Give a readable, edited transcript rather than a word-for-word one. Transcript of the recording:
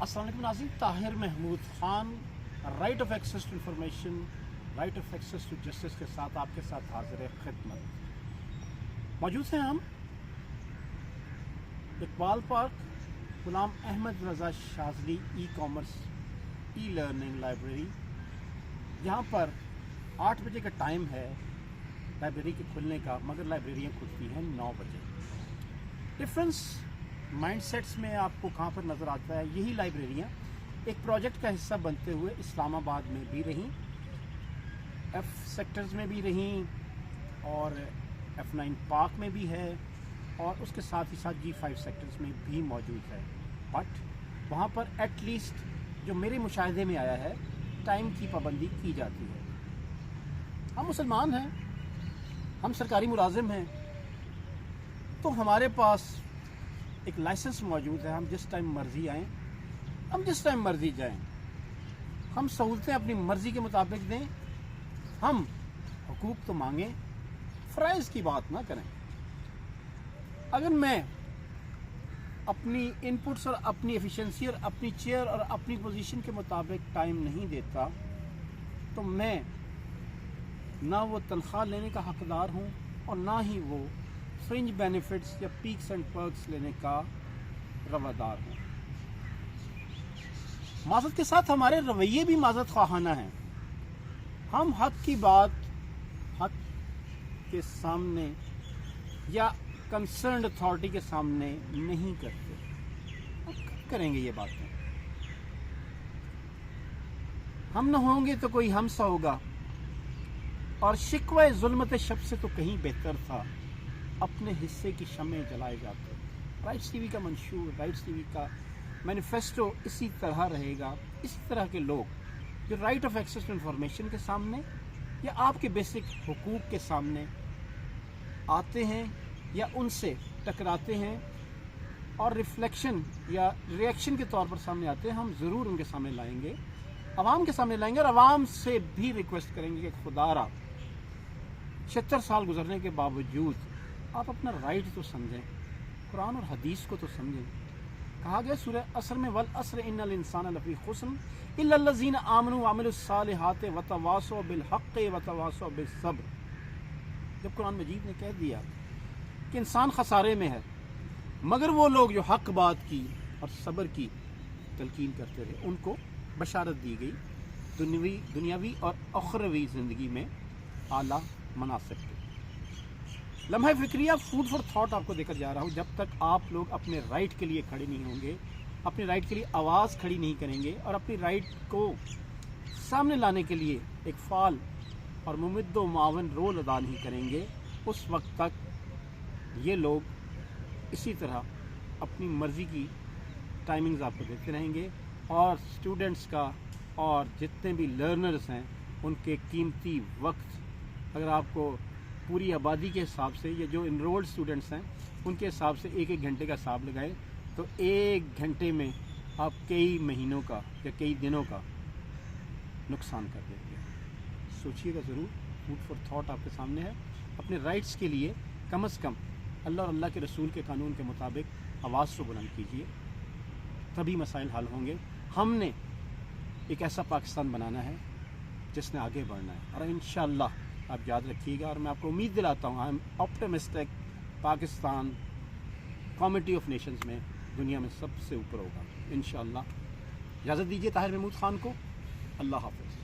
अस्सलाम वालेकुम नाज़रीन, Tahir Mahmood Khan right of access to information, right of access to justice के साथ आपके साथ हाजिर खिदमत। मौजूद हैं हम Iqbal park, Ghulam Ahmad Raza Shazli e commerce e learning library, जहाँ पर 8 बजे का टाइम है लाइब्रेरी के खुलने का, मगर लाइब्रेरियाँ खुलती हैं 9 बजे। डिफरेंस माइंडसेट्स में आपको कहाँ पर नज़र आता है? यही लाइब्रेरियाँ एक प्रोजेक्ट का हिस्सा बनते हुए इस्लामाबाद में भी रहीं, F सेक्टर्स में भी रहीं और F9 पार्क में भी है और उसके साथ ही साथ G5 सेक्टर्स में भी मौजूद है। बट वहाँ पर एटलीस्ट जो मेरे मुशाहिदे में आया है, टाइम की पाबंदी की जाती है। हम मुसलमान हैं, हम सरकारी मुलाजिम हैं, तो हमारे पास एक लाइसेंस मौजूद है। हम जिस टाइम मर्ज़ी आएँ, हम जिस टाइम मर्ज़ी जाएं, हम सहूलतें अपनी मर्ज़ी के मुताबिक दें, हम हुकूक तो मांगें, फ़राइज़ की बात ना करें। अगर मैं अपनी इनपुट्स और अपनी एफिशिएंसी और अपनी चेयर और अपनी पोजीशन के मुताबिक टाइम नहीं देता, तो मैं ना वो तनख्वाह लेने का हकदार हूँ और ना ही वो फ्रिंज बेनिफिट्स या पीक्स एंड पर्क्स लेने का रवादार हूँ। माज़रत के साथ हमारे रवैये भी माज़रत ख़्वाहाना हैं। हम हक़ की बात हक़ के सामने या कंसर्न्ड अथॉरिटी के सामने नहीं करते। अब कब करेंगे ये बातें? हम न होंगे तो कोई हमसा होगा, और शिकवा ज़ुल्मत शब से तो कहीं बेहतर था अपने हिस्से की शमें जलाए जाते। राइट्स टीवी का मंशूर, राइट्स टीवी का मैनिफेस्टो इसी तरह रहेगा। इसी तरह के लोग जो right of access to information के सामने या आपके बेसिक हुकूक के सामने आते हैं या उनसे टकराते हैं और रिफ्लेक्शन या रिएक्शन के तौर पर सामने आते हैं, हम ज़रूर उनके सामने लाएंगे, आवाम के सामने लाएंगे और आवाम से भी रिक्वेस्ट करेंगे कि खुदारा 76 साल गुजरने के बावजूद आप अपना राइट तो समझें, कुरान और हदीस को तो समझें। कहा गया सूरह असर में, वल असर इन्नल इंसान लफी खुस्र इल्ला लज़ीना आमनू व अमिलुस सालिहात व तवासौ बिल हक़्क़ि व तवासौ बिस सब्र। जब कुरान मजीद ने कह दिया कि इंसान खसारे में है, मगर वो लोग जो हक बात की और सब्र की तलकीन करते रहे, उनको बशारत दी गई दुनियावी और उखरवी ज़िंदगी में आला मनासिब के। लम्हा फ़िक्रिया फूड फॉर थॉट आपको देकर जा रहा हूँ। जब तक आप लोग अपने राइट के लिए खड़े नहीं होंगे, अपने राइट के लिए आवाज़ खड़ी नहीं करेंगे और अपनी राइट को सामने लाने के लिए एक फ़ाल और मुमिद्द व मुआवन रोल अदा नहीं करेंगे, उस वक्त तक ये लोग इसी तरह अपनी मर्ज़ी की टाइमिंग्स आपको देते रहेंगे और स्टूडेंट्स का और जितने भी लर्नर्स हैं उनके कीमती वक्त, अगर आपको पूरी आबादी के हिसाब से या जो इनरोल्ड स्टूडेंट्स हैं उनके हिसाब से 1-1 घंटे का हिसाब लगाएं, तो 1 घंटे में आप कई महीनों का या कई दिनों का नुकसान कर देंगे। सोचिएगा ज़रूर। फूड फॉर थॉट आपके सामने है। अपने राइट्स के लिए कम से कम अल्लाह और अल्लाह के रसूल के कानून के मुताबिक आवाज़ को बुलंद कीजिए, तभी मसाइल हल होंगे। हमने एक ऐसा पाकिस्तान बनाना है जिसने आगे बढ़ना है, और इंशाअल्लाह आप याद रखिएगा, और मैं आपको उम्मीद दिलाता हूँ, I am optimistic, Pakistan committee of Nations में दुनिया में सबसे ऊपर होगा इंशाअल्लाह। इजाज़त दीजिए ताहिर महमूद ख़ान को। अल्लाह हाफ़िज़।